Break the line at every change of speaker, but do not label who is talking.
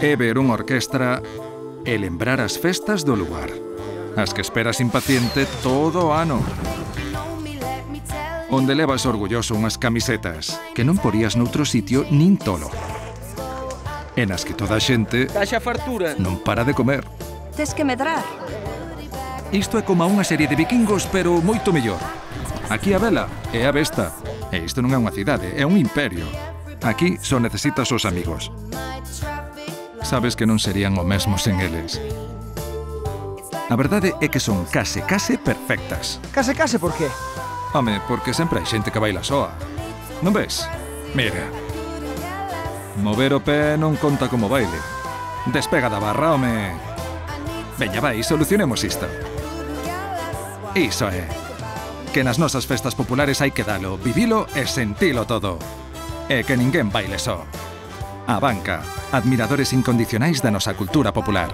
É ver unha orquestra e lembrar as festas do lugar. As que esperas impaciente todo o ano. Onde levas orgulloso unhas camisetas que non porías noutro sitio nin tolo. E nas que toda a xente
Taxa fartura.
non para de comer.
Tes que medrar.
Isto é como unha serie de vikingos, pero moito mellor. Aquí a vela é a besta. E isto non é unha cidade, é un imperio. Aquí só necesitas os amigos. Sabes que non serían o mesmo sen eles. A verdade é que son case perfectas.
Case por qué?
Home, porque sempre hai xente que baila soa. Non ves? Mira. Mover o pé non conta como baile. Despega da barra, home. Veña, vai, solucionemos isto. Iso é. Que nas nosas festas populares hai que dalo, vivilo e sentilo todo. E que ninguén baile só. A banca, admiradores incondicionais da nosa cultura popular.